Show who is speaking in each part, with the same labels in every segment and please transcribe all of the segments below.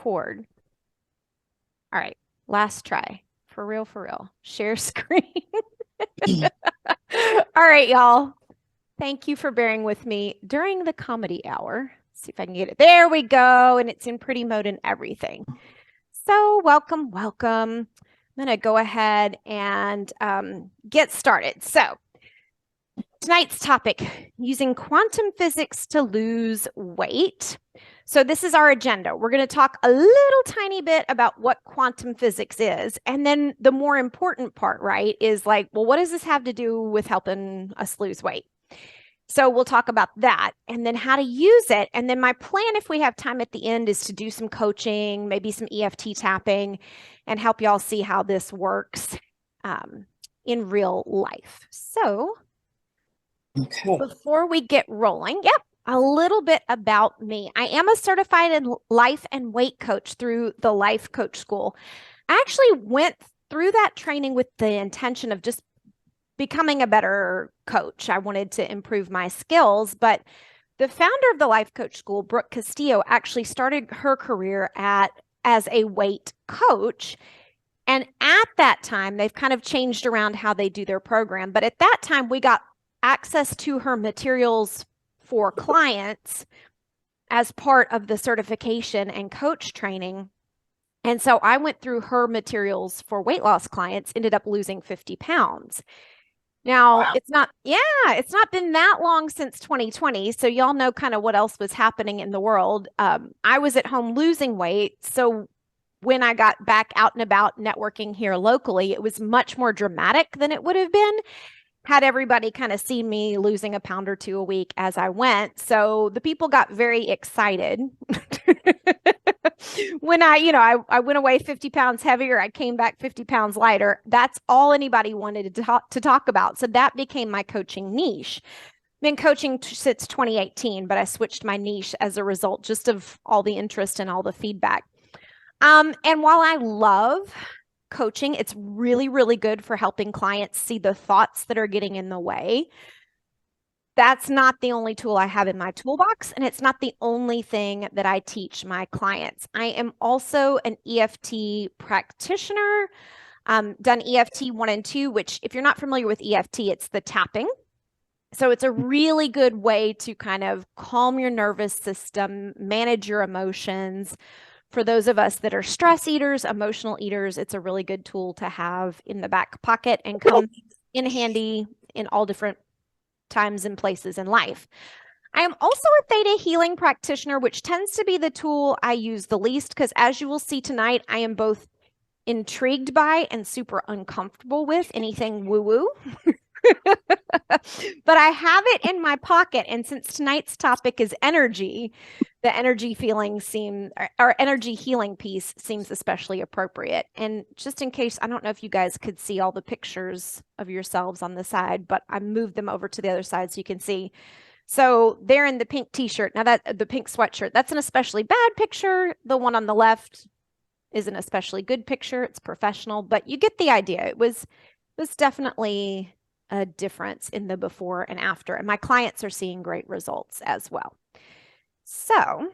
Speaker 1: Cord. All right, last try. For real, for real. Share screen. All right, y'all. Thank you for bearing with me during the comedy hour. Let's see if I can get it. There we go. And it's in pretty mode and everything. So welcome, welcome. I'm going to go ahead and get started. So tonight's topic, using quantum physics to lose weight. So this is our agenda. We're going to talk a little tiny bit about what quantum physics is. And then the more important part, right, is like, well, what does this have to do with helping us lose weight? So we'll talk about that and then how to use it. And then my plan, if we have time at the end, is to do some coaching, maybe some EFT tapping, and help y'all see how this works in real life. So before we get rolling, a little bit about me. I am a certified life and weight coach through the Life Coach School. I actually went through that training with the intention of just becoming a better coach. I wanted to improve my skills, but the founder of the Life Coach School, Brooke Castillo, actually started her career as a weight coach. And at that time, they've kind of changed around how they do their program. But at that time, we got access to her materials for clients as part of the certification and coach training. And so I went through her materials for weight loss clients, ended up losing 50 pounds. Now, wow. It's not been that long since 2020. So y'all know kind of what else was happening in the world. I was at home losing weight. So when I got back out and about networking here locally, it was much more dramatic than it would have been had everybody kind of seen me losing a pound or two a week as I went. So the people got very excited when I went away 50 pounds heavier. I came back 50 pounds lighter. That's all anybody wanted to talk about. So that became my coaching niche. Been coaching since 2018, but I switched my niche as a result just of all the interest and all the feedback. And while I love coaching, it's really, really good for helping clients see the thoughts that are getting in the way. That's not the only tool I have in my toolbox, and it's not the only thing that I teach my clients. I am also an EFT practitioner, done EFT 1 and 2, which if you're not familiar with EFT, it's the tapping. So it's a really good way to kind of calm your nervous system, manage your emotions. For those of us that are stress eaters, emotional eaters, it's a really good tool to have in the back pocket and come in handy in all different times and places in life. I am also a theta healing practitioner, which tends to be the tool I use the least because, as you will see tonight, I am both intrigued by and super uncomfortable with anything woo-woo. But I have it in my pocket. And since tonight's topic is energy, the energy energy healing piece seems especially appropriate. And just in case, I don't know if you guys could see all the pictures of yourselves on the side, but I moved them over to the other side so you can see. So they're in the pink t-shirt. Now the pink sweatshirt, that's an especially bad picture. The one on the left is an especially good picture. It's professional, but you get the idea. It was definitely a difference in the before and after. And my clients are seeing great results as well. So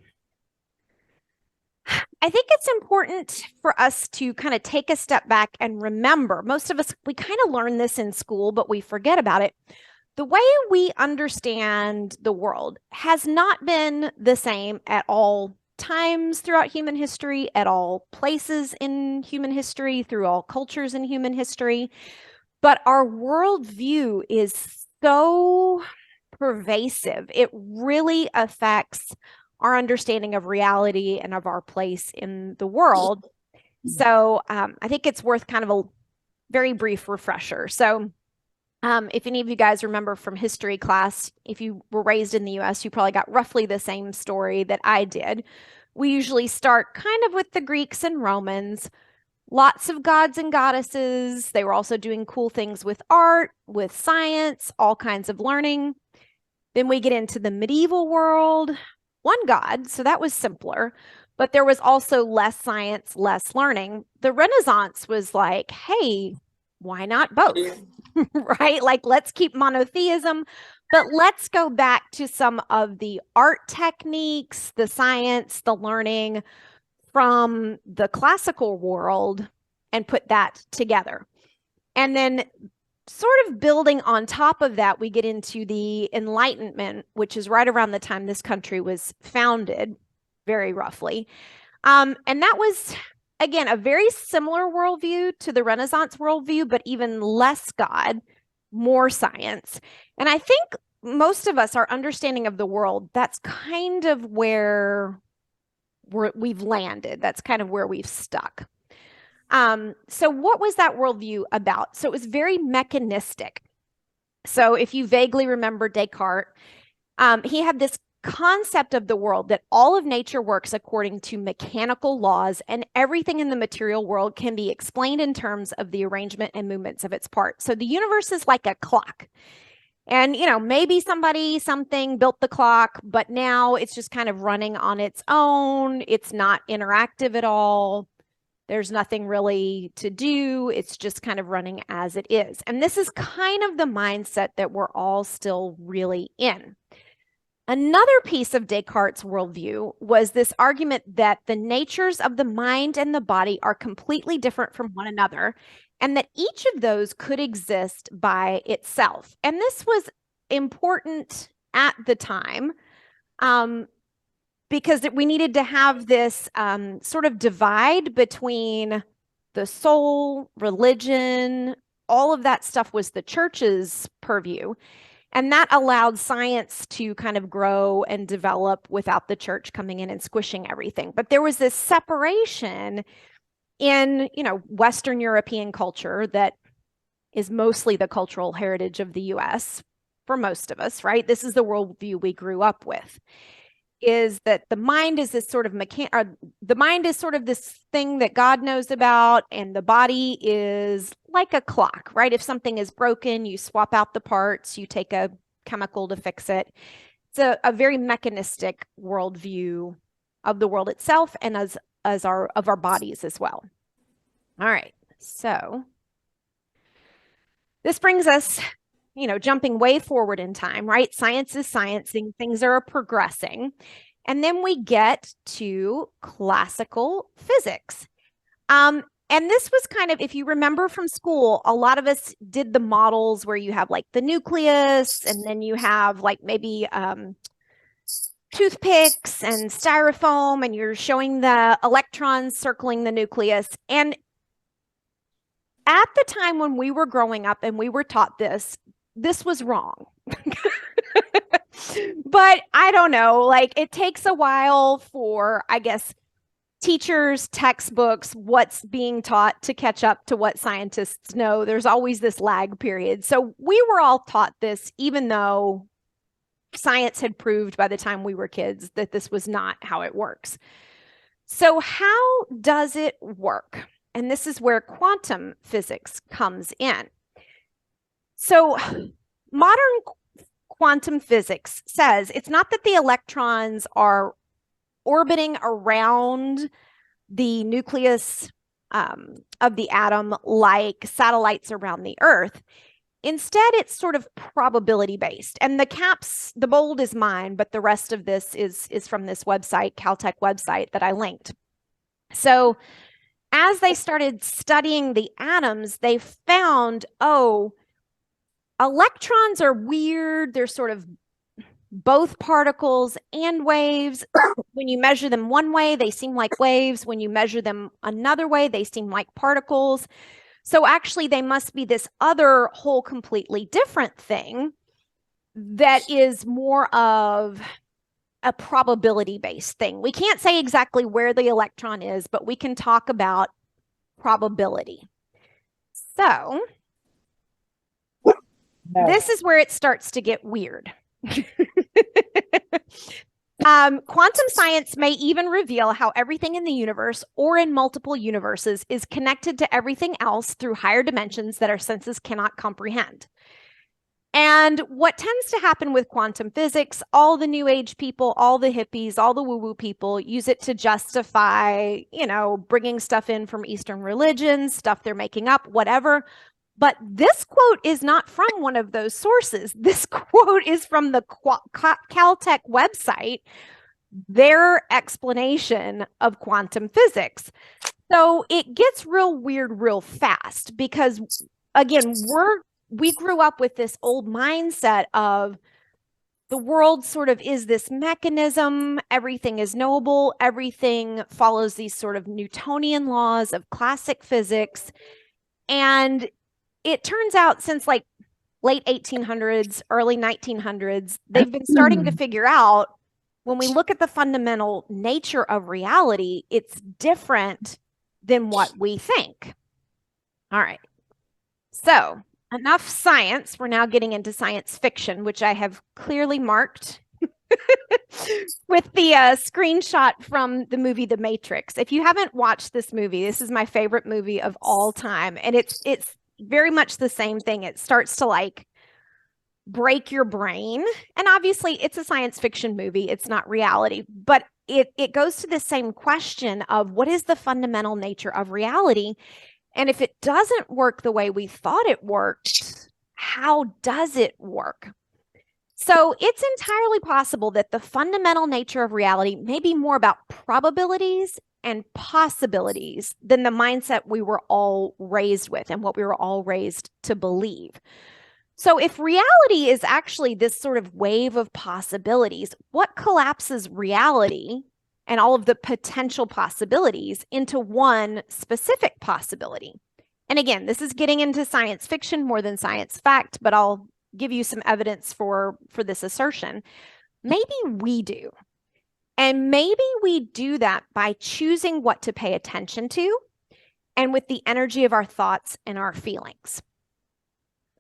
Speaker 1: I think it's important for us to kind of take a step back and remember, most of us, we kind of learn this in school, but we forget about it. The way we understand the world has not been the same at all times throughout human history, at all places in human history, through all cultures in human history. But our worldview is so pervasive. It really affects our understanding of reality and of our place in the world. So I think it's worth kind of a very brief refresher. So if any of you guys remember from history class, if you were raised in the US, you probably got roughly the same story that I did. We usually start kind of with the Greeks and Romans. Lots of gods and goddesses. They were also doing cool things with art, with science, all kinds of learning. Then we get into the medieval world. One god, so that was simpler, but there was also less science, less learning. The Renaissance was like, hey, why not both? Right? Like, let's keep monotheism, but let's go back to some of the art techniques, the science, the learning from the classical world and put that together. And then sort of building on top of that, we get into the Enlightenment, which is right around the time this country was founded, very roughly. And that was, again, a very similar worldview to the Renaissance worldview, but even less God, more science. And I think most of us, our understanding of the world, that's kind of where we've landed. That's kind of where we've stuck. So what was that worldview about? So it was very mechanistic. So if you vaguely remember Descartes, he had this concept of the world that all of nature works according to mechanical laws, and everything in the material world can be explained in terms of the arrangement and movements of its parts. So the universe is like a clock. And, maybe something built the clock, but now it's just kind of running on its own. It's not interactive at all. There's nothing really to do. It's just kind of running as it is. And this is kind of the mindset that we're all still really in. Another piece of Descartes' worldview was this argument that the natures of the mind and the body are completely different from one another, and that each of those could exist by itself. And this was important at the time because we needed to have this sort of divide between the soul, religion, all of that stuff was the church's purview. And that allowed science to kind of grow and develop without the church coming in and squishing everything. But there was this separation in, Western European culture that is mostly the cultural heritage of the US for most of us, right? This is the worldview we grew up with, is that the mind is this sort of the mind is sort of this thing that God knows about, and the body is like a clock, right? If something is broken, you swap out the parts, you take a chemical to fix it. It's a very mechanistic worldview of the world itself and of our bodies as well. All right, so this brings us, jumping way forward in time, right? Science is sciencing, things are progressing. And then we get to classical physics. And this was kind of, if you remember from school, a lot of us did the models where you have like the nucleus, and then you have like maybe toothpicks and styrofoam, and you're showing the electrons circling the nucleus. And at the time when we were growing up and we were taught this was wrong. But I don't know, like it takes a while for, I guess, teachers, textbooks, what's being taught to catch up to what scientists know. There's always this lag period. So we were all taught this, even though science had proved by the time we were kids that this was not how it works. So how does it work? And this is where quantum physics comes in. So modern quantum physics says it's not that the electrons are orbiting around the nucleus of the atom like satellites around the Earth. Instead, it's sort of probability based. And the bold is mine, but the rest of this is from this website, Caltech website that I linked. So as they started studying the atoms, they found, electrons are weird. They're sort of both particles and waves. When you measure them one way, they seem like waves. When you measure them another way, they seem like particles. So actually, they must be this other whole completely different thing that is more of a probability-based thing. We can't say exactly where the electron is, but we can talk about probability. So this is where it starts to get weird. Quantum science may even reveal how everything in the universe or in multiple universes is connected to everything else through higher dimensions that our senses cannot comprehend. And what tends to happen with quantum physics, all the new age people, all the hippies, all the woo-woo people use it to justify, bringing stuff in from Eastern religions, stuff they're making up, whatever. But this quote is not from one of those sources. This quote is from the Caltech website their explanation of quantum physics. So it gets real weird real fast because, again, we grew up with this old mindset of the world sort of is this mechanism, everything is knowable, everything follows these sort of Newtonian laws of classic physics. And it turns out since like late 1800s, early 1900s, they've been starting to figure out when we look at the fundamental nature of reality, it's different than what we think. All right. So, enough science. We're now getting into science fiction, which I have clearly marked with the screenshot from the movie The Matrix. If you haven't watched this movie, this is my favorite movie of all time, and it's very much the same thing. It starts to like break your brain, and obviously it's a science fiction movie. It's not reality, but it goes to the same question of what is the fundamental nature of reality, and if it doesn't work the way we thought it worked, how does it work? So it's entirely possible that the fundamental nature of reality may be more about probabilities and possibilities than the mindset we were all raised with and what we were all raised to believe. So if reality is actually this sort of wave of possibilities, what collapses reality and all of the potential possibilities into one specific possibility? And again, this is getting into science fiction more than science fact, but I'll give you some evidence for this assertion. Maybe we do. And maybe we do that by choosing what to pay attention to and with the energy of our thoughts and our feelings.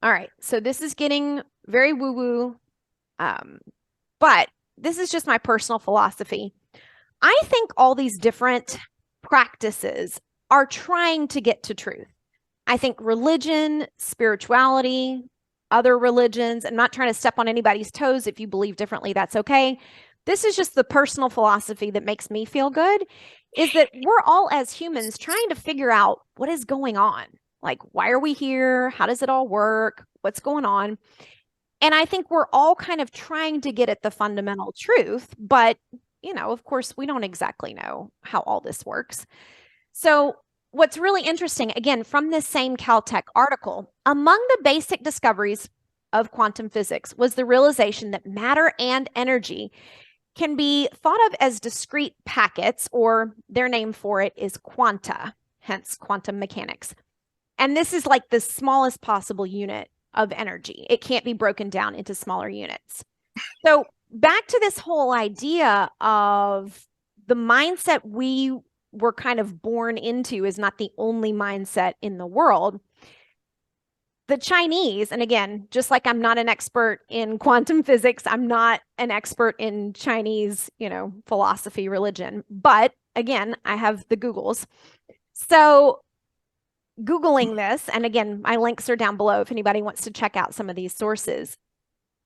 Speaker 1: All right, so this is getting very woo-woo, but this is just my personal philosophy. I think all these different practices are trying to get to truth. I think religion, spirituality, other religions, I'm not trying to step on anybody's toes. If you believe differently, that's okay. This is just the personal philosophy that makes me feel good, is that we're all as humans trying to figure out what is going on. Like, why are we here? How does it all work? What's going on? And I think we're all kind of trying to get at the fundamental truth, but, you know, of course, we don't exactly know how all this works. So what's really interesting, again, from this same Caltech article, among the basic discoveries of quantum physics was the realization that matter and energy can be thought of as discrete packets, or their name for it is quanta, hence quantum mechanics. And this is like the smallest possible unit of energy. It can't be broken down into smaller units. So back to this whole idea of the mindset we were kind of born into is not the only mindset in the world. The Chinese, and again, just like I'm not an expert in quantum physics, I'm not an expert in Chinese, philosophy, religion, but again, I have the Googles. So Googling this, and again, my links are down below if anybody wants to check out some of these sources.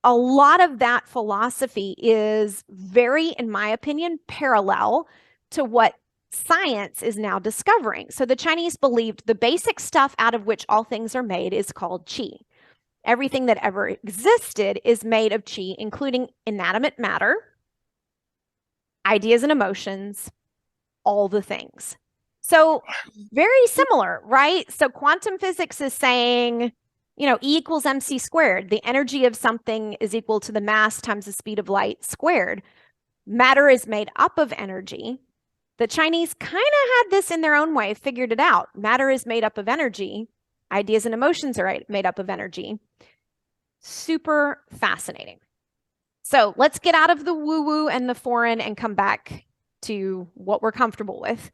Speaker 1: A lot of that philosophy is very, in my opinion, parallel to what science is now discovering. So the Chinese believed the basic stuff out of which all things are made is called qi. Everything that ever existed is made of qi, including inanimate matter, ideas and emotions, all the things. So very similar, right? So quantum physics is saying, E equals mc squared. The energy of something is equal to the mass times the speed of light squared. Matter is made up of energy. The Chinese kind of had this in their own way, figured it out. Matter is made up of energy. Ideas and emotions are made up of energy. Super fascinating. So let's get out of the woo-woo and the foreign and come back to what we're comfortable with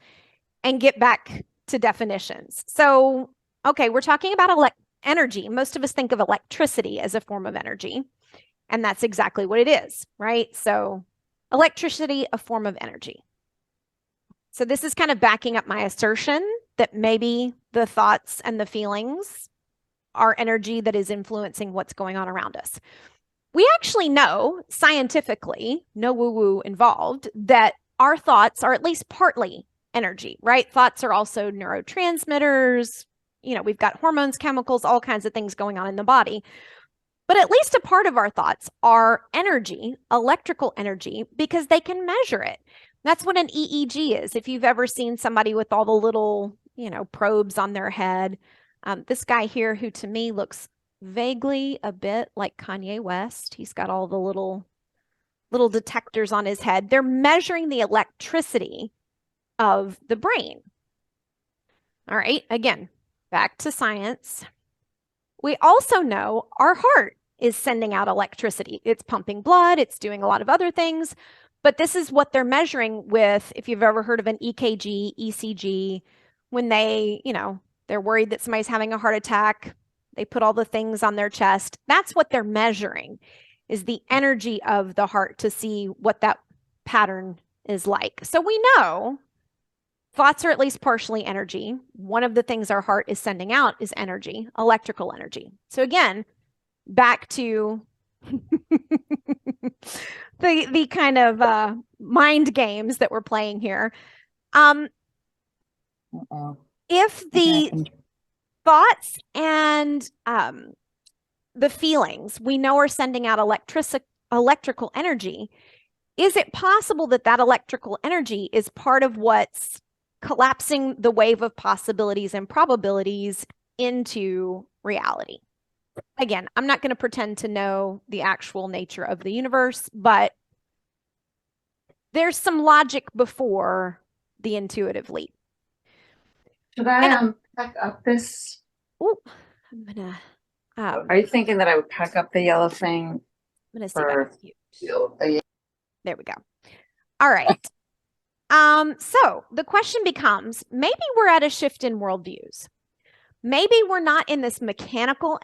Speaker 1: and get back to definitions. So, okay, we're talking about energy. Most of us think of electricity as a form of energy, and that's exactly what it is, right? So electricity, a form of energy. So this is kind of backing up my assertion that maybe the thoughts and the feelings are energy that is influencing what's going on around us. We actually know scientifically, no woo-woo involved, that our thoughts are at least partly energy, right? Thoughts are also neurotransmitters. We've got hormones, chemicals, all kinds of things going on in the body. But at least a part of our thoughts are energy, electrical energy, because they can measure it. That's what an EEG is. If you've ever seen somebody with all the little, probes on their head, this guy here, who to me looks vaguely a bit like Kanye West, he's got all the little detectors on his head. They're measuring the electricity of the brain. All right, again, back to science. We also know our heart is sending out electricity. It's pumping blood, it's doing a lot of other things, but this is what they're measuring with, if you've ever heard of an EKG, ECG, when they're worried that somebody's having a heart attack, they put all the things on their chest. That's what they're measuring, is the energy of the heart to see what that pattern is like. So we know thoughts are at least partially energy. One of the things our heart is sending out is energy, electrical energy. So again, back to the kind of mind games that we're playing here. If the thoughts and the feelings we know are sending out electrical energy, is it possible that that electrical energy is part of what's collapsing the wave of possibilities and probabilities into reality? Again, I'm not going to pretend to know the actual nature of the universe, but there's some logic before the intuitive leap.
Speaker 2: Should I pack up this?
Speaker 1: Oh, I'm gonna.
Speaker 2: Are you thinking that I would pack up the yellow thing?
Speaker 1: I'm gonna see if I can
Speaker 2: For
Speaker 1: There we go. All right. So the question becomes, maybe we're at a shift in worldviews. Maybe we're not in this mechanical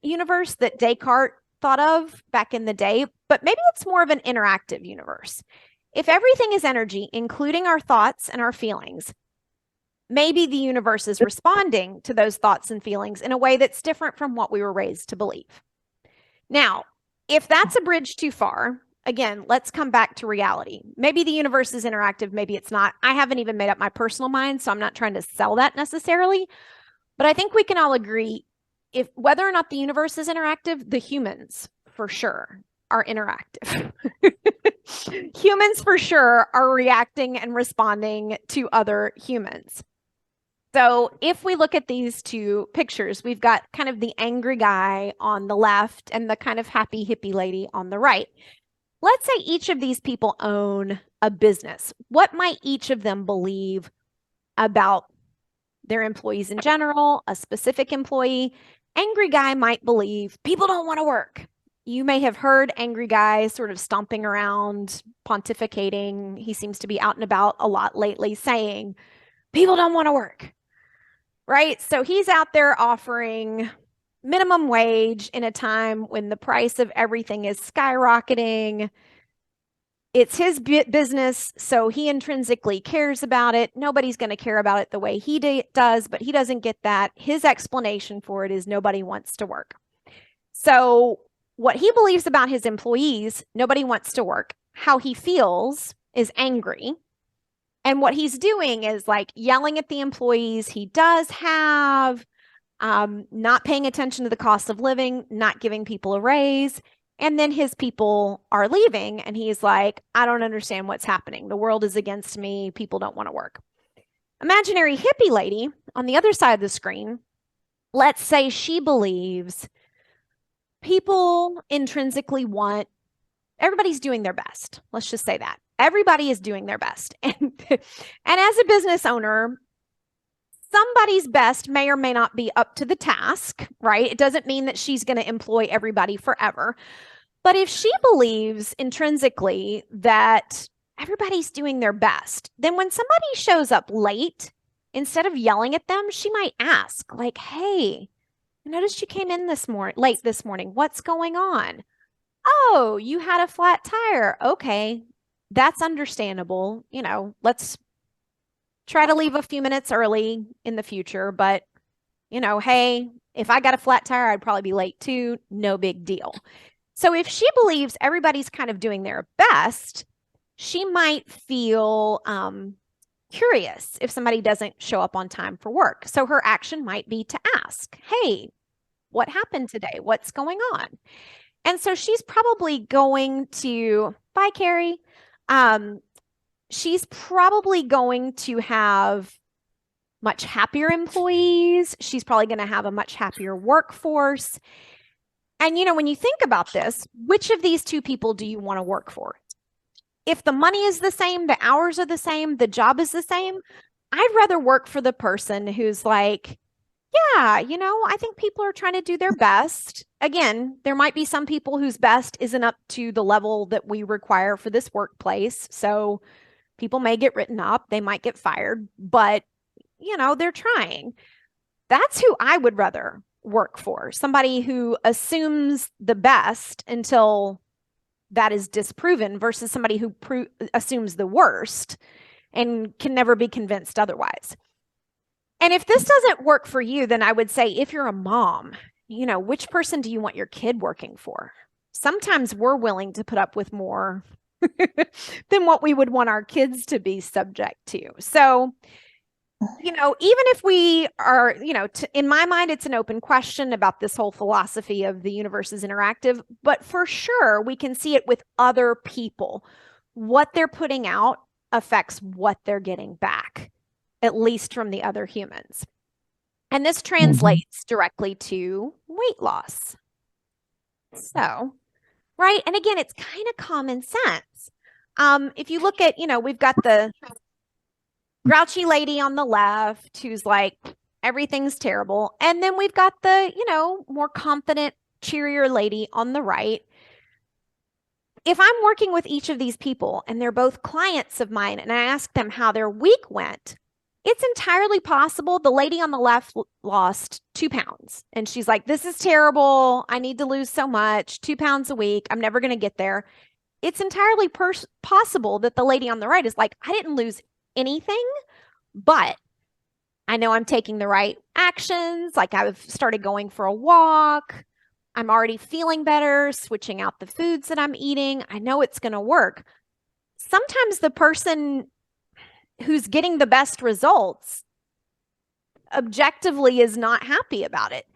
Speaker 1: universe that Descartes thought of back in the day, but maybe it's more of an interactive universe. If everything is energy, including our thoughts and our feelings, maybe the universe is responding to those thoughts and feelings in a way that's different from what we were raised to believe. Now, if that's a bridge too far, again, let's come back to reality. Maybe the universe is interactive, maybe it's not. I haven't even made up my personal mind, so I'm not trying to sell that necessarily. But I think we can all agree, if whether or not the universe is interactive, the humans for sure are interactive. Humans for sure are reacting and responding to other humans. So if we look at these two pictures, we've got kind of the angry guy on the left and the kind of happy hippie lady on the right. Let's say each of these people own a business. What might each of them believe about their employees in general, a specific employee? Angry guy might believe people don't want to work. You may have heard angry guy sort of stomping around, pontificating. He seems to be out and about a lot lately saying, people don't want to work, right? So he's out there offering minimum wage in a time when the price of everything is skyrocketing. It's his business, so he intrinsically cares about it. Nobody's going to care about it the way he does, but he doesn't get that. His explanation for it is nobody wants to work. So what he believes about his employees, nobody wants to work. How he feels is angry. And what he's doing is like yelling at the employees he does have, not paying attention to the cost of living, not giving people a raise. And then his people are leaving and he's like, I don't understand what's happening. The world is against me. People don't want to work. Imaginary hippie lady on the other side of the screen, let's say she believes people intrinsically want, everybody's doing their best. Let's just say that. Everybody is doing their best. And as a business owner, somebody's best may or may not be up to the task, right? It doesn't mean that she's going to employ everybody forever. But if she believes intrinsically that everybody's doing their best, then when somebody shows up late, instead of yelling at them, she might ask, like, hey, I noticed you came in late this morning. What's going on? Oh, you had a flat tire. Okay, that's understandable. Let's try to leave a few minutes early in the future. But, hey, if I got a flat tire, I'd probably be late too. No big deal. So if she believes everybody's kind of doing their best, she might feel curious if somebody doesn't show up on time for work. So her action might be to ask, hey, What happened today? What's going on? And so she's probably going to, bye, Carrie. She's probably going to have much happier employees. She's probably going to have a much happier workforce. And, when you think about this, which of these two people do you want to work for? If the money is the same, the hours are the same, the job is the same, I'd rather work for the person who's like, yeah, I think people are trying to do their best. Again, there might be some people whose best isn't up to the level that we require for this workplace. So people may get written up, they might get fired, but they're trying. That's who I would rather work for. Somebody who assumes the best until that is disproven versus somebody who assumes the worst and can never be convinced otherwise. And if this doesn't work for you, then I would say if you're a mom, which person do you want your kid working for? Sometimes we're willing to put up with more than what we would want our kids to be subject to. So, even if we are, in my mind, it's an open question about this whole philosophy of the universe is interactive, but for sure, we can see it with other people. What they're putting out affects what they're getting back, at least from the other humans. And this translates directly to weight loss. So, right. And again, it's kind of common sense. If you look at, we've got the grouchy lady on the left who's like, everything's terrible. And then we've got the, more confident, cheerier lady on the right. If I'm working with each of these people and they're both clients of mine and I ask them how their week went, it's entirely possible the lady on the left lost 2 pounds and she's like, this is terrible. I need to lose so much, 2 pounds a week. I'm never going to get there. It's entirely possible that the lady on the right is like, I didn't lose anything, but I know I'm taking the right actions. Like I've started going for a walk. I'm already feeling better, switching out the foods that I'm eating. I know it's going to work. Sometimes the person who's getting the best results objectively is not happy about it.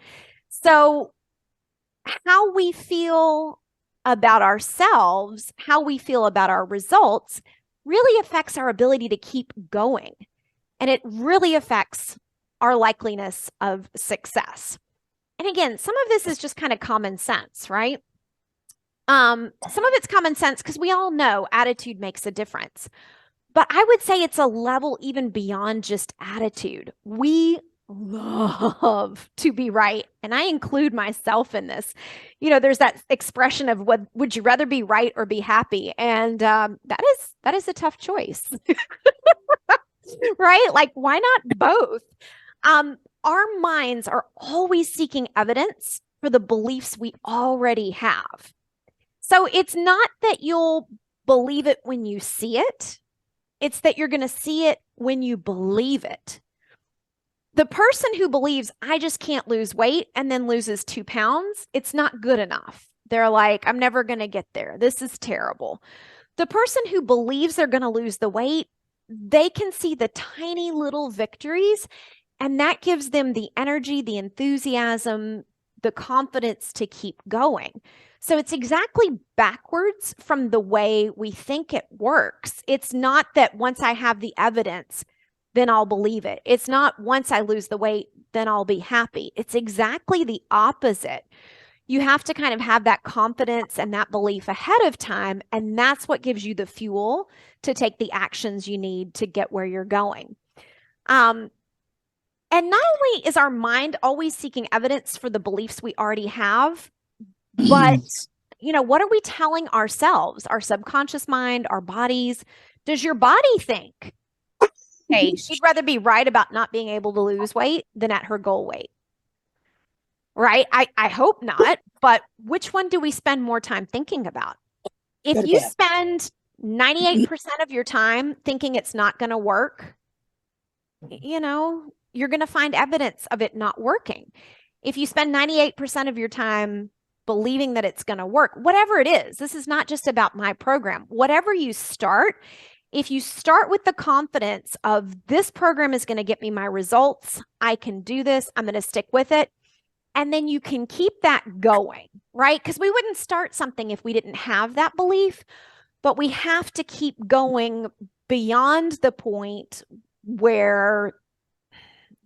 Speaker 1: So how we feel about ourselves, how we feel about our results really affects our ability to keep going. And it really affects our likeliness of success. And again, some of this is just kind of common sense, right? Some of it's common sense because we all know attitude makes a difference. But I would say it's a level even beyond just attitude. We love to be right. And I include myself in this. There's that expression of what would you rather be right or be happy? And that is a tough choice. Right? Like, why not both? Our minds are always seeking evidence for the beliefs we already have. So it's not that you'll believe it when you see it. It's that you're going to see it when you believe it. The person who believes, I just can't lose weight and then loses 2 pounds, it's not good enough. They're like, I'm never going to get there. This is terrible. The person who believes they're going to lose the weight, they can see the tiny little victories, and that gives them the energy, the enthusiasm, the confidence to keep going. So it's exactly backwards from the way we think it works. It's not that once I have the evidence, then I'll believe it. It's not once I lose the weight, then I'll be happy. It's exactly the opposite. You have to kind of have that confidence and that belief ahead of time, and that's what gives you the fuel to take the actions you need to get where you're going. And not only is our mind always seeking evidence for the beliefs we already have, but, what are we telling ourselves, our subconscious mind, our bodies? Does your body think, hey, she'd rather be right about not being able to lose weight than at her goal weight? Right? I hope not. But which one do we spend more time thinking about? If you spend 98% of your time thinking it's not going to work, you're going to find evidence of it not working. If you spend 98% of your time believing that it's going to work, whatever it is, this is not just about my program. Whatever you start, if you start with the confidence of this program is going to get me my results, I can do this, I'm going to stick with it, And then you can keep that going, right? Because we wouldn't start something if we didn't have that belief, but we have to keep going beyond the point where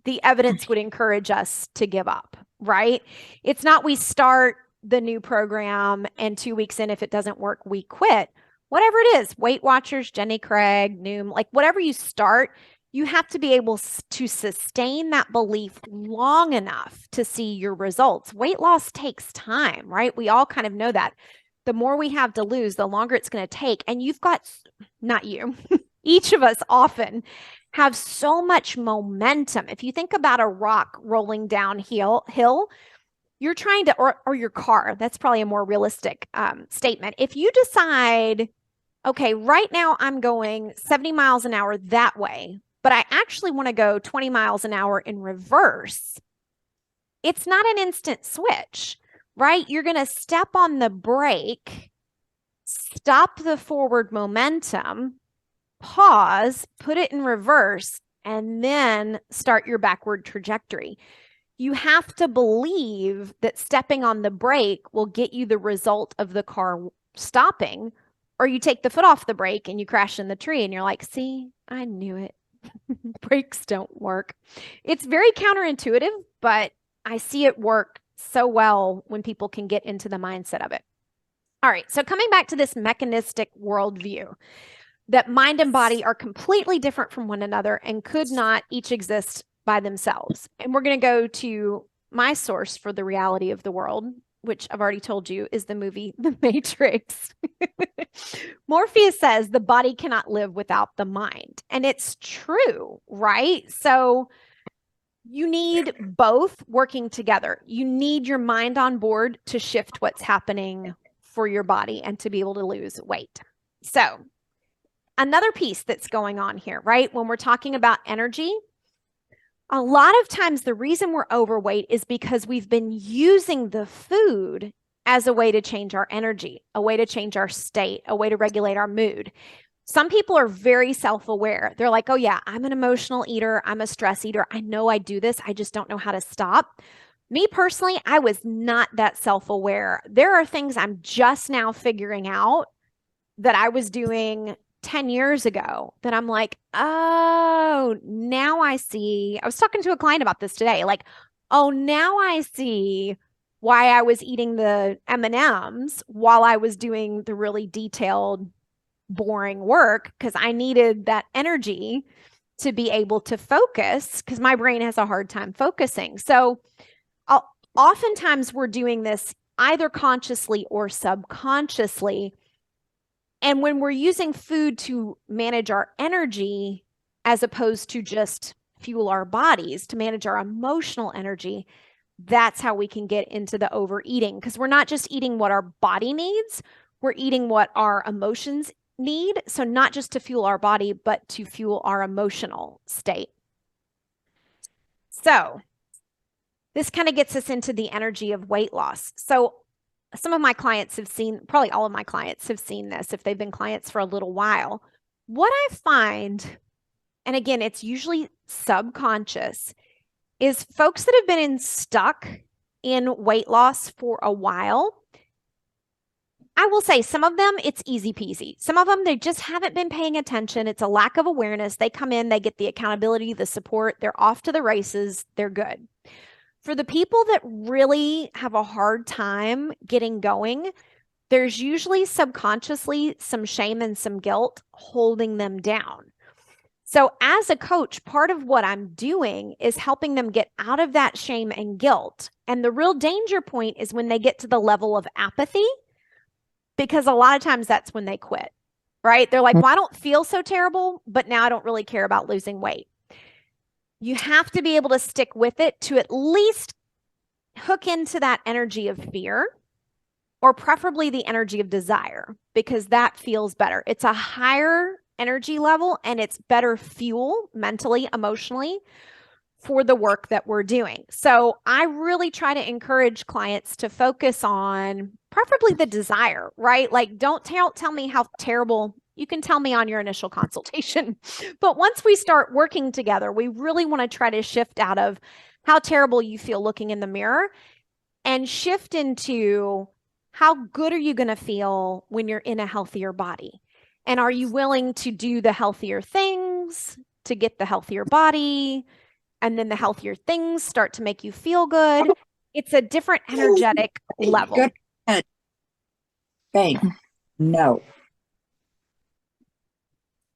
Speaker 1: the evidence would encourage us to give up, right? It's not we start the new program and 2 weeks in, if it doesn't work, we quit. Whatever it is, Weight Watchers, Jenny Craig, Noom, like whatever you start, you have to be able to sustain that belief long enough to see your results. Weight loss takes time, right? We all kind of know that. The more we have to lose, the longer it's going to take. And you've got, not you, each of us often have so much momentum. If you think about a rock rolling downhill, you're trying to, or your car, that's probably a more realistic statement. If you decide, okay, right now I'm going 70 miles an hour that way, but I actually want to go 20 miles an hour in reverse, it's not an instant switch, right? You're going to step on the brake, stop the forward momentum, pause, put it in reverse, and then start your backward trajectory. You have to believe that stepping on the brake will get you the result of the car stopping, or you take the foot off the brake and you crash in the tree and you're like, see, I knew it. Brakes don't work. It's very counterintuitive, but I see it work so well when people can get into the mindset of it. All right, so coming back to this mechanistic worldview, that mind and body are completely different from one another and could not each exist by themselves. And we're going to go to my source for the reality of the world, which I've already told you is the movie The Matrix. Morpheus says the body cannot live without the mind. And it's true, right? So you need both working together. You need your mind on board to shift what's happening for your body and to be able to lose weight. So another piece that's going on here, right? When we're talking about energy, a lot of times the reason we're overweight is because we've been using the food as a way to change our energy, a way to change our state, a way to regulate our mood. Some people are very self-aware. They're like, oh yeah, I'm an emotional eater. I'm a stress eater. I know I do this. I just don't know how to stop. Me personally, I was not that self-aware. There are things I'm just now figuring out that I was doing 10 years ago that I'm like, oh, now I see. I was talking to a client about this today. Like, oh, now I see why I was eating the M&Ms while I was doing the really detailed, boring work, because I needed that energy to be able to focus because my brain has a hard time focusing. So oftentimes we're doing this either consciously or subconsciously. And when we're using food to manage our energy, as opposed to just fuel our bodies, to manage our emotional energy, that's how we can get into the overeating. Because we're not just eating what our body needs, we're eating what our emotions need. So not just to fuel our body, but to fuel our emotional state. So this kind of gets us into the energy of weight loss. So some of my clients have seen, probably all of my clients have seen this if they've been clients for a little while. What I find, and again, it's usually subconscious, is folks that have been stuck in weight loss for a while. I will say some of them, it's easy peasy. Some of them, they just haven't been paying attention. It's a lack of awareness. They come in, they get the accountability, the support, they're off to the races, they're good. For the people that really have a hard time getting going, there's usually subconsciously some shame and some guilt holding them down. So as a coach, part of what I'm doing is helping them get out of that shame and guilt. And the real danger point is when they get to the level of apathy, because a lot of times that's when they quit, right? They're like, well, I don't feel so terrible, but now I don't really care about losing weight. You have to be able to stick with it to at least hook into that energy of fear, or preferably the energy of desire, because that feels better. It's a higher energy level and it's better fuel mentally, emotionally for the work that we're doing. So I really try to encourage clients to focus on preferably the desire, right? Like, don't tell me how terrible. You can tell me on your initial consultation. But once we start working together, we really want to try to shift out of how terrible you feel looking in the mirror and shift into how good are you going to feel when you're in a healthier body? And are you willing to do the healthier things to get the healthier body? And then the healthier things start to make you feel good. It's a different energetic level.
Speaker 3: Go ahead. Babe, no.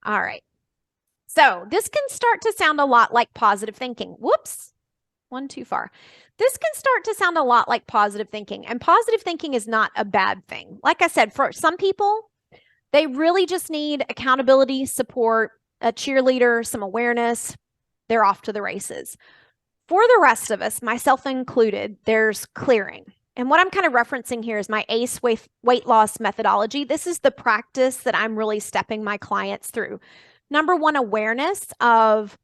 Speaker 1: All right. So this can start to sound a lot like positive thinking. Whoops, one too far. This can start to sound a lot like positive thinking, and positive thinking is not a bad thing. Like I said, for some people, they really just need accountability, support, a cheerleader, some awareness. They're off to the races. For the rest of us, myself included, there's clearing. And what I'm kind of referencing here is my ACE weight loss methodology. This is the practice that I'm really stepping my clients through. Number one, awareness of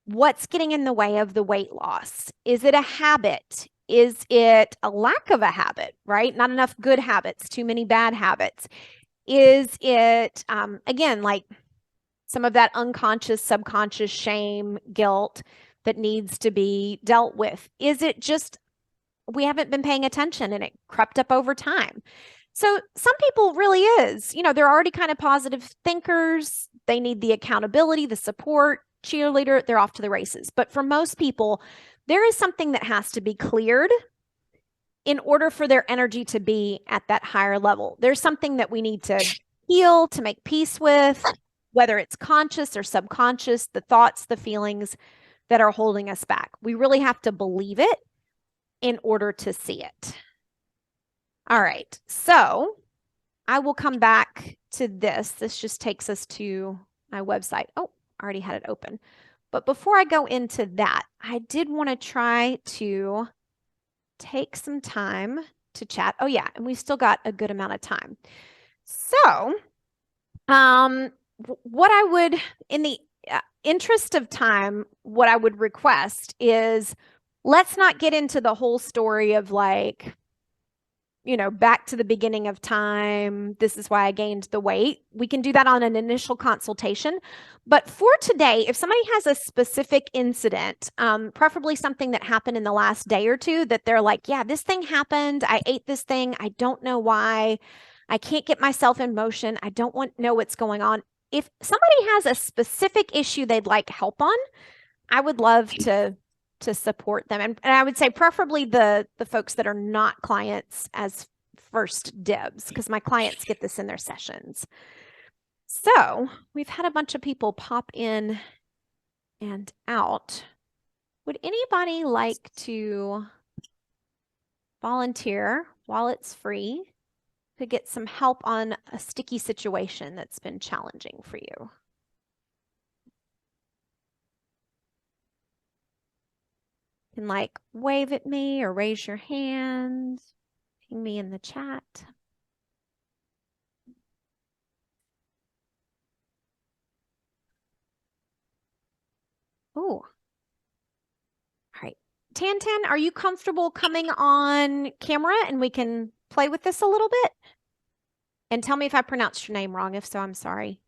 Speaker 1: what's getting in the way of the weight loss. Is it a habit? Is it a lack of a habit, right? Not enough good habits, too many bad habits. Is it, again, like some of that unconscious, subconscious shame, guilt that needs to be dealt with? Is it just we haven't been paying attention and it crept up over time? So some people really is, they're already kind of positive thinkers. They need the accountability, the support, cheerleader, they're off to the races. But for most people, there is something that has to be cleared in order for their energy to be at that higher level. There's something that we need to heal, to make peace with, whether it's conscious or subconscious, the thoughts, the feelings that are holding us back. We really have to believe it in order to see it. All right, so I will come back to this. This just takes us to my website. Oh, I already had it open. But before I go into that, I did want to try to take some time to chat. Oh yeah, and we've still got a good amount of time. So, what I would, in the interest of time, what I would request is let's not get into the whole story of like, back to the beginning of time. This is why I gained the weight. We can do that on an initial consultation. But for today, if somebody has a specific incident, preferably something that happened in the last day or two that they're like, yeah, this thing happened. I ate this thing. I don't know why. I can't get myself in motion. I don't know what's going on. If somebody has a specific issue they'd like help on, I would love to support them. And I would say preferably the folks that are not clients as first dibs, because my clients get this in their sessions. So we've had a bunch of people pop in and out. Would anybody like to volunteer while it's free to get some help on a sticky situation that's been challenging for you? You can like wave at me or raise your hand, ping me in the chat. Oh, all right. Tantan, are you comfortable coming on camera and we can play with this a little bit? And tell me if I pronounced your name wrong. If so, I'm sorry.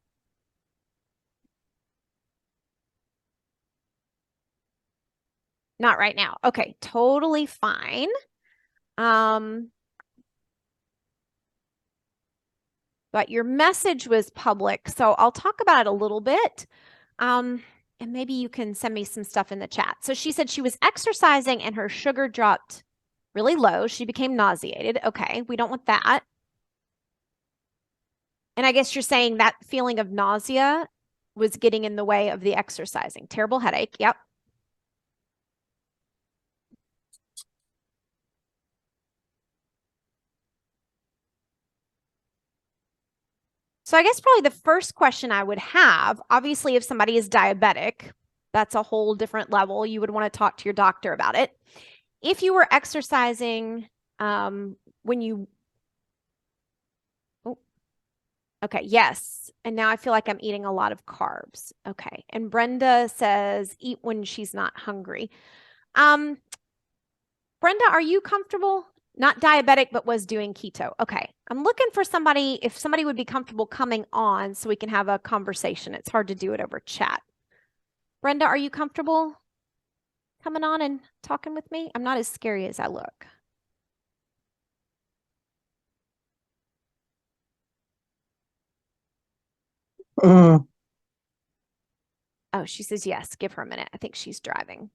Speaker 1: Not right now. Okay, totally fine. But your message was public, so I'll talk about it a little bit. And maybe you can send me some stuff in the chat. So she said she was exercising and her sugar dropped really low. She became nauseated. Okay, we don't want that. And I guess you're saying that feeling of nausea was getting in the way of the exercising. Terrible headache. Yep. So I guess probably the first question I would have, obviously, if somebody is diabetic, that's a whole different level. You would want to talk to your doctor about it. If you were exercising when you, oh, okay, yes. And now I feel like I'm eating a lot of carbs. Okay. And Brenda says, eat when she's not hungry. Brenda, are you comfortable? Not diabetic, but was doing keto. Okay. I'm looking for somebody, if somebody would be comfortable coming on so we can have a conversation. It's hard to do it over chat. Brenda, are you comfortable coming on and talking with me? I'm not as scary as I look.
Speaker 3: Mm.
Speaker 1: Oh, she says yes. Give her a minute. I think she's driving.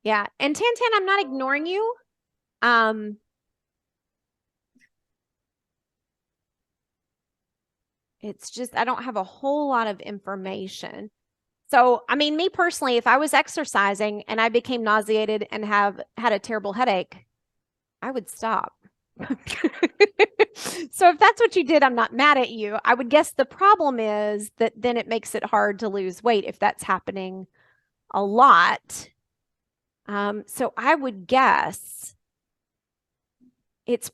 Speaker 1: Yeah. And Tantan, I'm not ignoring you. It's just I don't have a whole lot of information. So, I mean, me personally, if I was exercising and I became nauseated and have had a terrible headache, I would stop. So if that's what you did, I'm not mad at you. I would guess the problem is that then it makes it hard to lose weight if that's happening a lot. So I would guess it's,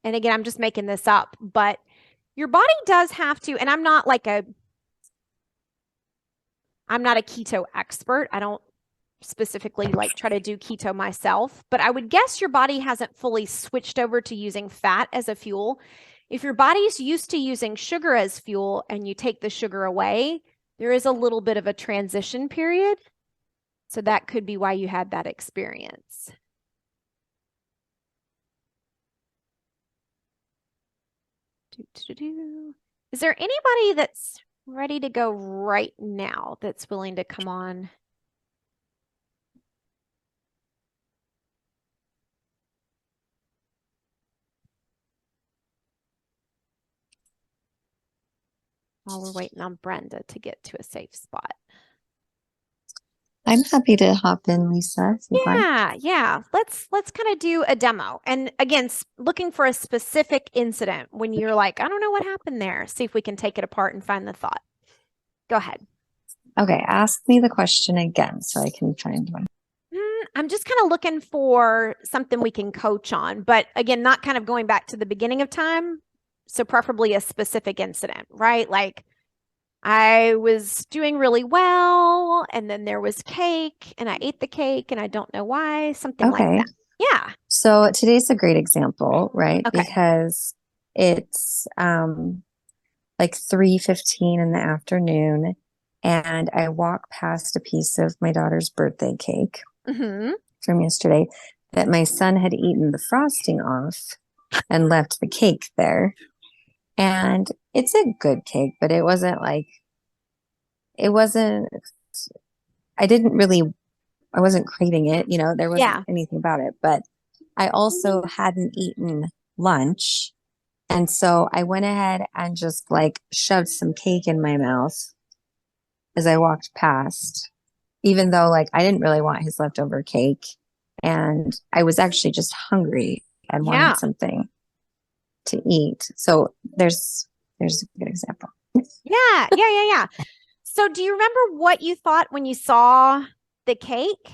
Speaker 1: and again, I'm just making this up, but your body does have to, and I'm not a keto expert. I don't specifically like try to do keto myself, but I would guess your body hasn't fully switched over to using fat as a fuel. If your body's used to using sugar as fuel and you take the sugar away, there is a little bit of a transition period. So that could be why you had that experience. Is there anybody that's ready to go right now that's willing to come on? While we're waiting on Brenda to get to a safe spot.
Speaker 4: I'm happy to hop in, Lisa, if you'd like.
Speaker 1: Yeah. Let's kind of do a demo. And again, looking for a specific incident when you're like, I don't know what happened there. See if we can take it apart and find the thought. Go ahead.
Speaker 4: Okay, ask me the question again so I can find one.
Speaker 1: I'm just kind of looking for something we can coach on, but again, not kind of going back to the beginning of time. So preferably a specific incident, right? Like I was doing really well, and then there was cake, and I ate the cake, and I don't know why, something like
Speaker 4: Okay.
Speaker 1: that. Yeah.
Speaker 4: So today's a great example, right?
Speaker 1: Okay.
Speaker 4: Because it's like 3:15 in the afternoon, and I walk past a piece of my daughter's birthday cake
Speaker 1: Mm-hmm.
Speaker 4: from yesterday that my son had eaten the frosting off and left the cake there. And it's a good cake, but it wasn't, I wasn't craving it, there wasn't
Speaker 1: Yeah.
Speaker 4: anything about it, but I also hadn't eaten lunch. And so I went ahead and just shoved some cake in my mouth as I walked past, even though I didn't really want his leftover cake. And I was actually just hungry and
Speaker 1: Yeah.
Speaker 4: wanted something to eat. So there's a good example.
Speaker 1: Yeah. So do you remember what you thought when you saw the cake?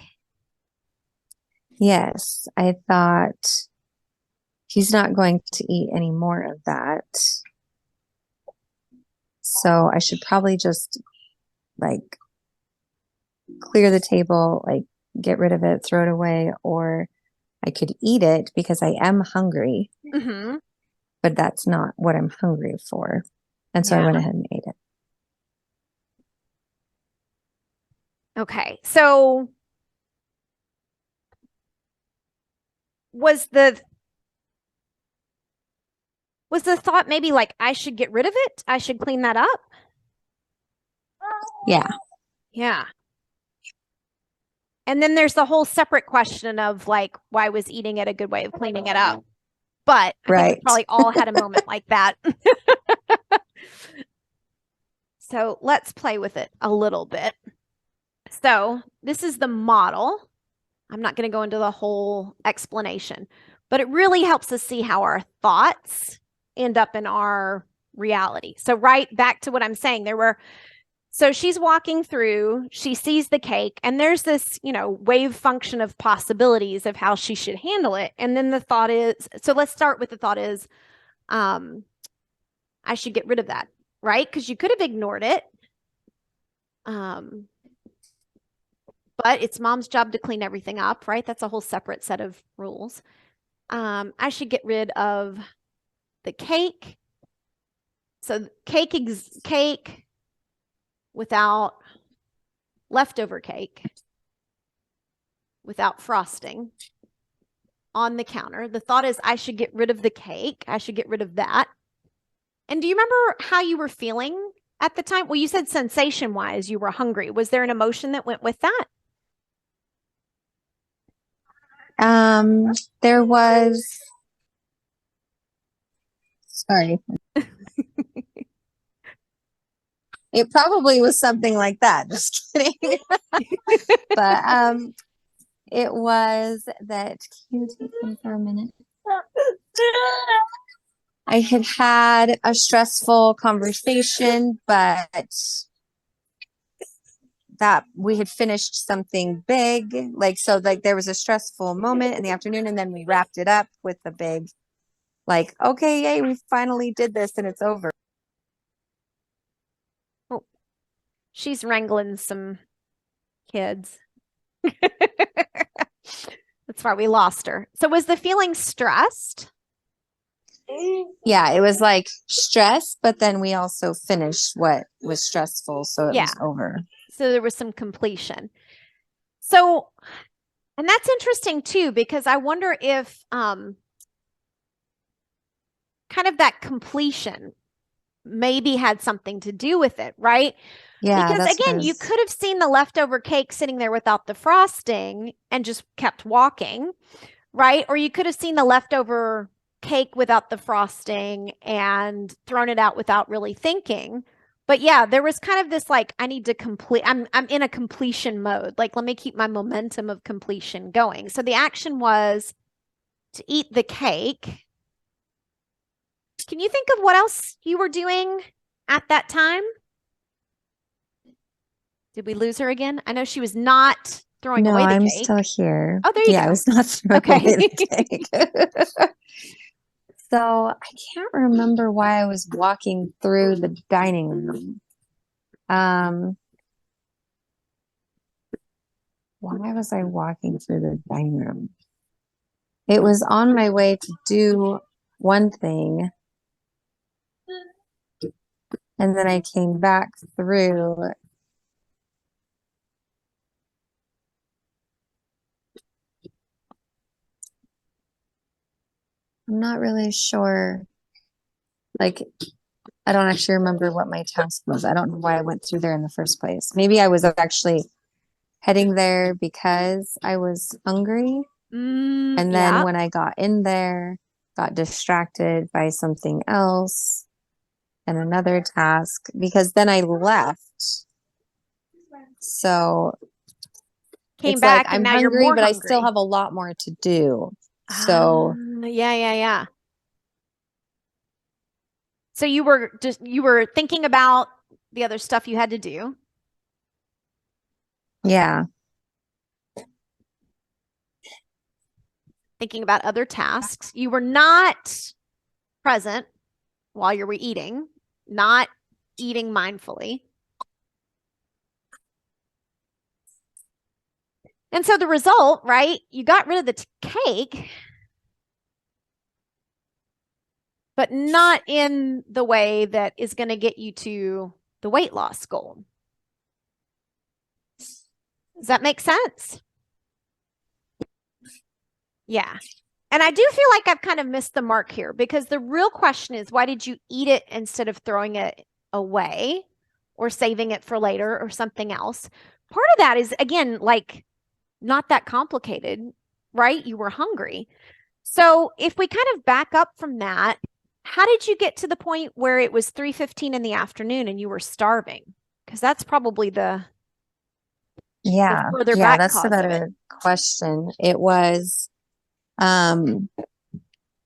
Speaker 4: Yes, I thought he's not going to eat any more of that. So I should probably just clear the table, get rid of it, throw it away, or I could eat it because I am hungry,
Speaker 1: Mm-hmm.
Speaker 4: but that's not what I'm hungry for. And so I went ahead and ate it.
Speaker 1: Okay. So was the thought maybe I should get rid of it? I should clean that up?
Speaker 4: Yeah.
Speaker 1: Yeah. And then there's the whole separate question of why was eating it a good way of cleaning it up? But I think we probably all had a moment like that. So let's play with it a little bit. So this is the model. I'm not going to go into the whole explanation, but it really helps us see how our thoughts end up in our reality. So right back to what I'm saying, so she's walking through, she sees the cake, and there's this, wave function of possibilities of how she should handle it. And then the thought is, so let's start with the thought is, I should get rid of that, right? Because you could have ignored it. But it's mom's job to clean everything up, right? That's a whole separate set of rules. I should get rid of the cake. So cake without leftover cake. without frosting on the counter. The thought is I should get rid of the cake. I should get rid of that. And do you remember how you were feeling at the time? Well, you said sensation wise, you were hungry. Was there an emotion that went with that?
Speaker 4: There was, sorry. It probably was something like that. Just kidding. But it was that, can you take me for a minute? I had had a stressful conversation, but that we had finished something big. Like, so like there was a stressful moment in the afternoon, and then we wrapped it up with a big, like, okay, yay, we finally did this and it's over.
Speaker 1: Oh, she's wrangling some kids. That's why we lost her. So was the feeling stressed?
Speaker 4: Yeah, it was like stress, but then we also finished what was stressful, so it was over.
Speaker 1: So there was some completion. So, and that's interesting too, because I wonder if kind of that completion maybe had something to do with it, right?
Speaker 4: Yeah,
Speaker 1: because again, you could have seen the leftover cake sitting there without the frosting and just kept walking, right? Or you could have seen the leftover cake without the frosting and thrown it out without really thinking. But yeah, there was kind of this like, I need to complete, I'm in a completion mode. Like, let me keep my momentum of completion going. So the action was to eat the cake. Can you think of what else you were doing at that time? Did we lose her again? I know she was not throwing away the
Speaker 4: I'm
Speaker 1: cake.
Speaker 4: still here.
Speaker 1: Oh, there you go.
Speaker 4: I was not throwing
Speaker 1: Okay.
Speaker 4: away the cake. So I can't remember why I was walking through the dining room. Why was I walking through the dining room? It was on my way to do one thing, and then I came back through. I'm not really sure. Like, I don't actually remember what my task was. I don't know why I went through there in the first place. Maybe I was actually heading there because I was hungry. And then
Speaker 1: Yeah.
Speaker 4: when I got in there, got distracted by something else and another task, because then I left. So
Speaker 1: Came
Speaker 4: it's
Speaker 1: back
Speaker 4: like
Speaker 1: and
Speaker 4: I'm
Speaker 1: now you're
Speaker 4: hungry,
Speaker 1: more
Speaker 4: but I
Speaker 1: hungry.
Speaker 4: still have a lot more to do. So
Speaker 1: yeah. So you were thinking about the other stuff you had to do.
Speaker 4: yeah.
Speaker 1: Thinking about other tasks. You were not present while you were eating, not eating mindfully. And so the result, right? You got rid of the cake, but not in the way that is going to get you to the weight loss goal. Does that make sense? Yeah. And I do feel like I've kind of missed the mark here, because the real question is, why did you eat it instead of throwing it away or saving it for later or something else? Part of that is, again, like not that complicated, right? You were hungry. So if we kind of back up from that, how did you get to the point where it was 3:15 in the afternoon and you were starving? Because that's probably the further back
Speaker 4: That's
Speaker 1: cause
Speaker 4: a
Speaker 1: of it.
Speaker 4: better question. It was a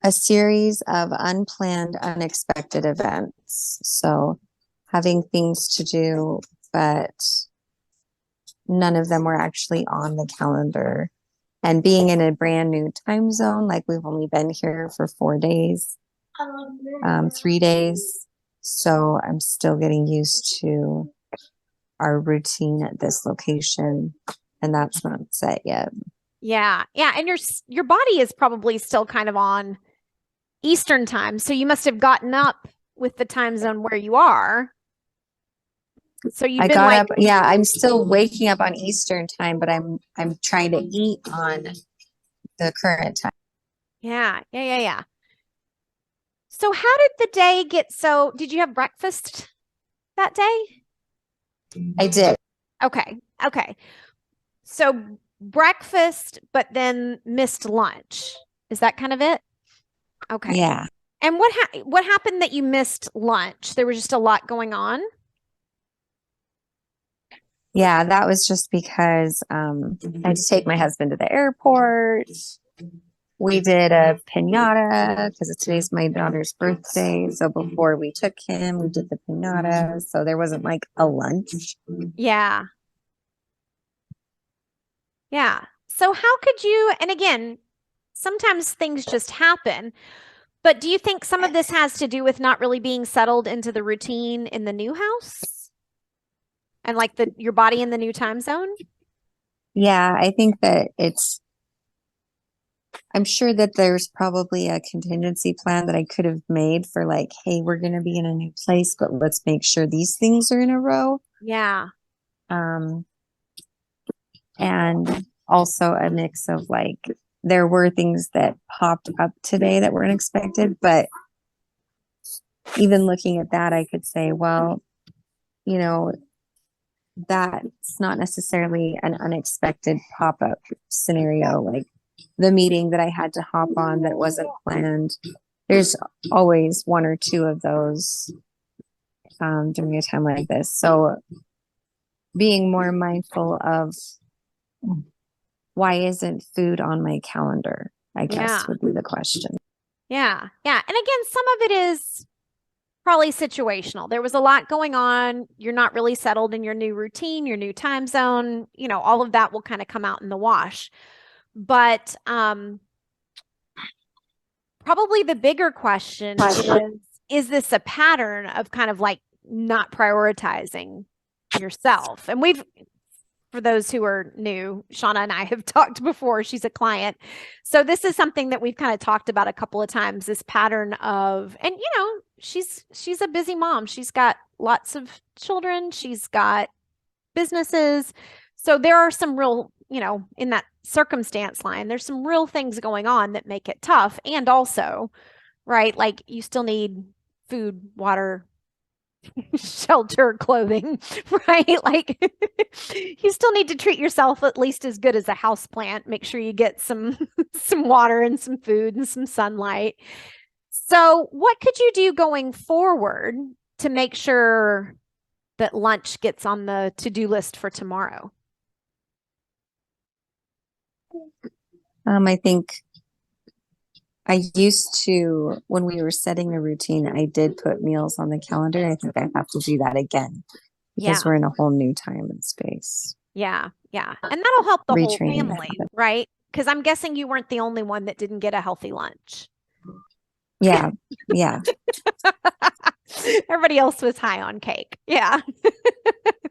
Speaker 4: series of unplanned, unexpected events. So having things to do, but none of them were actually on the calendar. And being in a brand new time zone, like we've only been here for 4 days, 3 days. So I'm still getting used to our routine at this location, and that's not set yet.
Speaker 1: Yeah. And your body is probably still kind of on Eastern time. So you must have gotten up with the time zone where you are. So you've
Speaker 4: I
Speaker 1: been
Speaker 4: got
Speaker 1: like,
Speaker 4: up. Yeah, I'm still waking up on Eastern time, but I'm trying to eat on the current time.
Speaker 1: yeah. So how did the day get so, did you have breakfast that day?
Speaker 4: I did.
Speaker 1: Okay. So breakfast, but then missed lunch. Is that kind of it? Okay.
Speaker 4: Yeah.
Speaker 1: And what happened that you missed lunch? There was just a lot going on.
Speaker 4: Yeah, that was just because I had to take my husband to the airport. We did a pinata because today's my daughter's birthday. So before we took him, we did the pinata. So there wasn't like a lunch.
Speaker 1: Yeah. Yeah. So how could you, and again, sometimes things just happen, but do you think some of this has to do with not really being settled into the routine in the new house and like your body in the new time zone?
Speaker 4: Yeah, I think that I'm sure that there's probably a contingency plan that I could have made for like, hey, we're going to be in a new place, but let's make sure these things are in a row.
Speaker 1: Yeah.
Speaker 4: Um, and also a mix of like, there were things that popped up today that weren't expected, but even looking at that, I could say, well, you know, that's not necessarily an unexpected pop-up scenario. Like the meeting that I had to hop on that wasn't planned. There's always one or two of those during a time like this. So being more mindful of why isn't food on my calendar, I guess
Speaker 1: Yeah.
Speaker 4: would be the question.
Speaker 1: Yeah. And again, some of it is probably situational. There was a lot going on. You're not really settled in your new routine, your new time zone. All of that will kind of come out in the wash. But probably the bigger question is this a pattern of kind of like not prioritizing yourself? And for those who are new, Shauna and I have talked before. She's a client. So this is something that we've kind of talked about a couple of times, this pattern of, and she's a busy mom. She's got lots of children. She's got businesses. So there are some real, in that circumstance line, there's some real things going on that make it tough. And also, right, like you still need food, water, shelter, clothing, right? Like you still need to treat yourself at least as good as a house plant. Make sure you get some some water and some food and some sunlight. So, what could you do going forward to make sure that lunch gets on the to-do list for tomorrow?
Speaker 4: I think I used to, when we were setting the routine, I did put meals on the calendar. I think I have to do that again because
Speaker 1: Yeah.
Speaker 4: we're in a whole new time and space.
Speaker 1: Yeah. And that'll help the whole
Speaker 4: Retraining that
Speaker 1: family,
Speaker 4: habit.
Speaker 1: right? Because I'm guessing you weren't the only one that didn't get a healthy lunch.
Speaker 4: Yeah.
Speaker 1: Everybody else was high on cake. Yeah.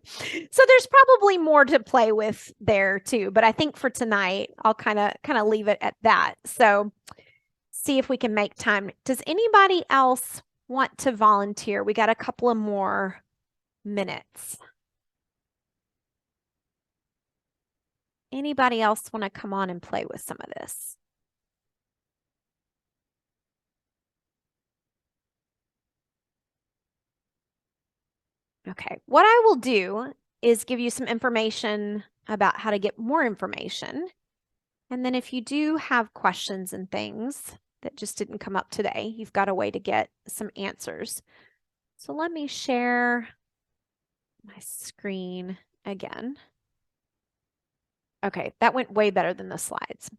Speaker 1: So there's probably more to play with there too, but I think for tonight I'll kind of leave it at that. So see if we can make time. Does anybody else want to volunteer? We got a couple of more minutes. Anybody else want to come on and play with some of this? Okay, what I will do is give you some information about how to get more information. And then if you do have questions and things that just didn't come up today, you've got a way to get some answers. So let me share my screen again. Okay, that went way better than the slides.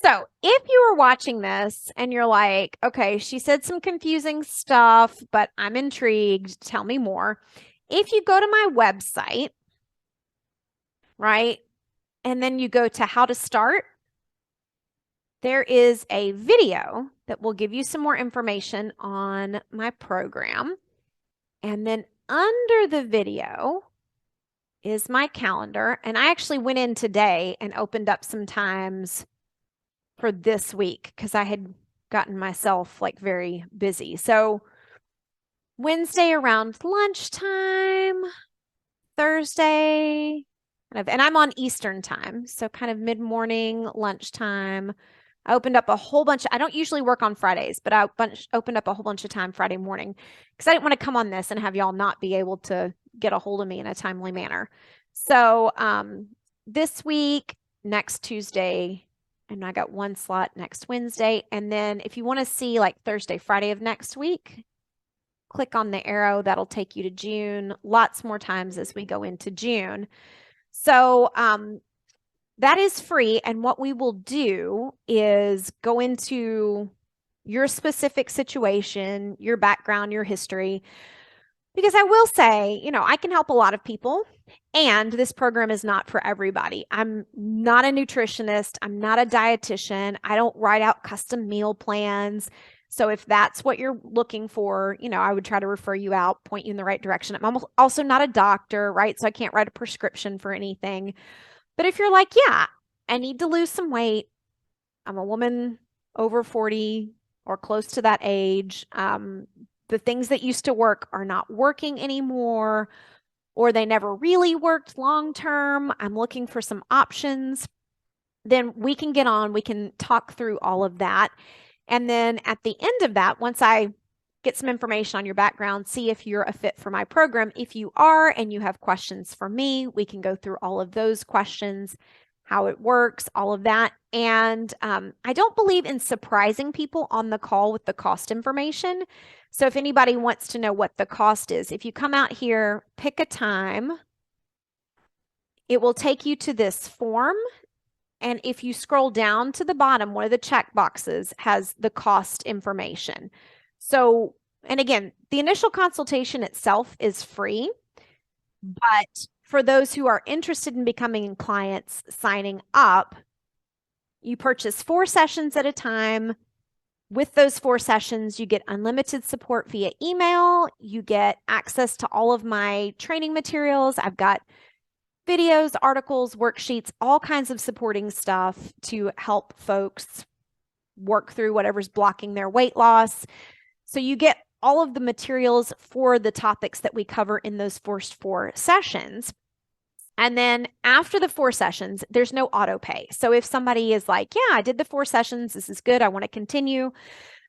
Speaker 1: So if you are watching this and you're like, okay, she said some confusing stuff, but I'm intrigued. Tell me more. If you go to my website, right, and then you go to how to start, there is a video that will give you some more information on my program. And then under the video is my calendar. And I actually went in today and opened up some times for this week because I had gotten myself like very busy. So Wednesday around lunchtime, Thursday, and I'm on Eastern time, so kind of mid-morning, lunchtime. I opened up a whole bunch. I don't usually work on Fridays, but I opened up a whole bunch of time Friday morning because I didn't want to come on this and have y'all not be able to get a hold of me in a timely manner. So this week, next Tuesday, and I got one slot next Wednesday. And then if you want to see like Thursday, Friday of next week, click on the arrow. That'll take you to June. Lots more times as we go into June. So that is free. And what we will do is go into your specific situation, your background, your history. Because I will say, you know, I can help a lot of people, and this program is not for everybody. I'm not a nutritionist. I'm not a dietitian. I don't write out custom meal plans. So if that's what you're looking for, you know, I would try to refer you out, point you in the right direction. I'm also not a doctor, right? So I can't write a prescription for anything. But if you're like, yeah, I need to lose some weight. I'm a woman over 40 or close to that age. The things that used to work are not working anymore, or they never really worked long term. I'm looking for some options. Then we can get on, we can talk through all of that. And then at the end of that, once I get some information on your background, see if you're a fit for my program. If you are and you have questions for me, we can go through all of those questions, how it works, all of that. And I don't believe in surprising people on the call with the cost information. So if anybody wants to know what the cost is, if you come out here, pick a time, it will take you to this form. And if you scroll down to the bottom, one of the check boxes has the cost information. So, and again, the initial consultation itself is free, but for those who are interested in becoming clients, signing up, you purchase 4 sessions at a time. With those 4 sessions, you get unlimited support via email. You get access to all of my training materials. I've got videos, articles, worksheets, all kinds of supporting stuff to help folks work through whatever's blocking their weight loss. So you get all of the materials for the topics that we cover in those first 4 sessions. And then after the 4 sessions, there's no auto pay. So if somebody is like, yeah, I did the 4 sessions, this is good, I want to continue,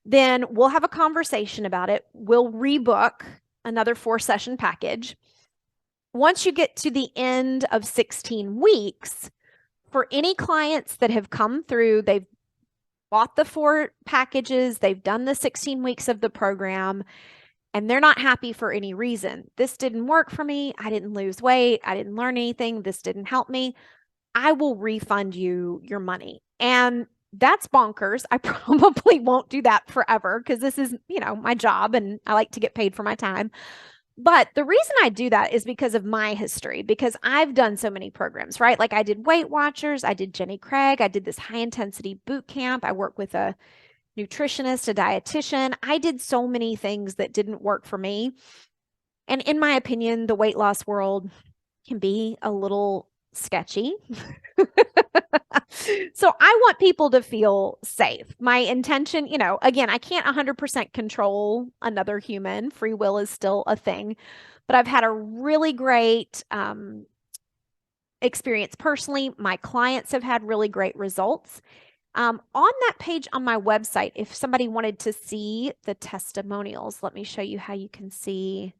Speaker 1: then we'll have a conversation about it. We'll rebook another 4 session package. Once you get to the end of 16 weeks, for any clients that have come through, they've bought the 4 packages, they've done the 16 weeks of the program, and they're not happy for any reason. This didn't work for me. I didn't lose weight. I didn't learn anything. This didn't help me. I will refund you your money. And that's bonkers. I probably won't do that forever because this is, you know, my job and I like to get paid for my time. But the reason I do that is because of my history, because I've done so many programs, right? Like I did Weight Watchers, I did Jenny Craig, I did this high intensity boot camp. I work with a nutritionist, a dietitian. I did so many things that didn't work for me. And in my opinion, the weight loss world can be a little sketchy. So I want people to feel safe. My intention, you know, again, I can't 100% control another human. Free will is still a thing. But I've had a really great experience personally. My clients have had really great results. On that page on my website, if somebody wanted to see the testimonials, let me show you how you can see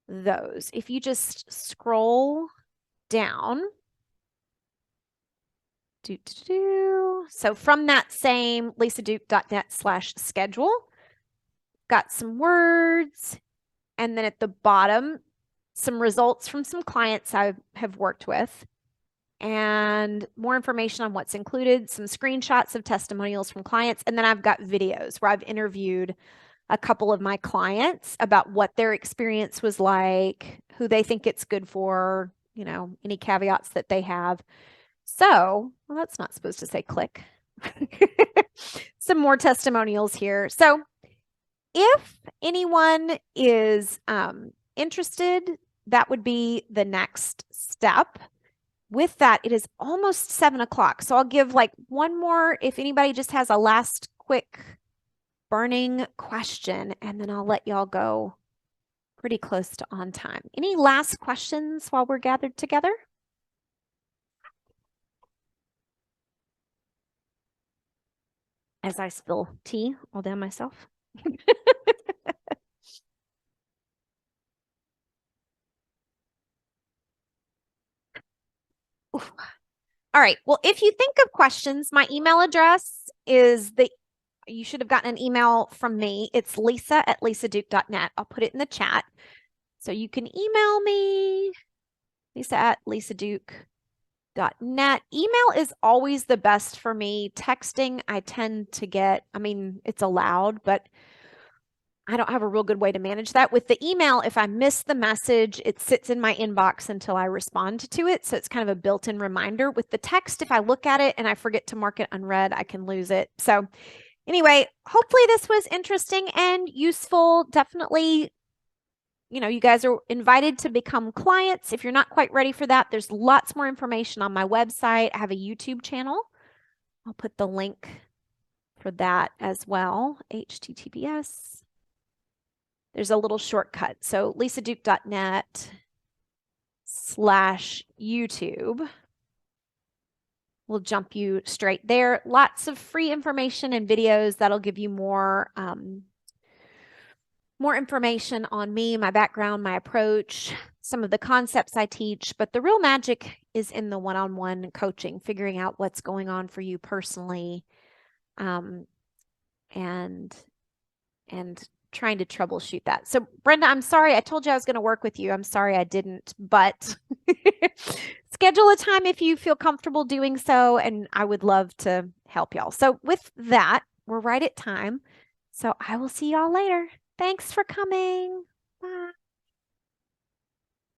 Speaker 1: those. If you just scroll down, so from that same lisaduke.net/schedule, got some words, and then at the bottom, some results from some clients I have worked with, and more information on what's included, some screenshots of testimonials from clients, and then I've got videos where I've interviewed a couple of my clients about what their experience was like, who they think it's good for, you know, any caveats that they have. So, well, that's not supposed to say click. Some more testimonials here. So if anyone is interested, that would be the next step. With that, it is almost 7 o'clock. So I'll give like one more, if anybody just has a last quick burning question, and then I'll let y'all go pretty close to on time. Any last questions while we're gathered together? As I spill tea all down myself. Oof. All right. Well, if you think of questions, my email address is you should have gotten an email from me. It's lisa@lisaduke.net. I'll put it in the chat. So you can email me, lisa@lisaduke.net. Email is always the best for me. Texting, I tend to get, I mean, it's allowed, but I don't have a real good way to manage that. With the email, if I miss the message, it sits in my inbox until I respond to it. So it's kind of a built-in reminder. With the text, if I look at it and I forget to mark it unread, I can lose it. So anyway, hopefully this was interesting and useful. Definitely, you guys are invited to become clients. If you're not quite ready for that, there's lots more information on my website. I have a YouTube channel. I'll put the link for that as well. HTTPS. There's a little shortcut. So lisaduke.net/YouTube will jump you straight there. Lots of free information and videos that'll give you more information on me, my background, my approach, some of the concepts I teach. But the real magic is in the one-on-one coaching, figuring out what's going on for you personally, and trying to troubleshoot that. So Brenda, I'm sorry. I told you I was going to work with you. I'm sorry I didn't, but schedule a time if you feel comfortable doing so. And I would love to help y'all. So with that, we're right at time. So I will see y'all later. Thanks for coming. Bye.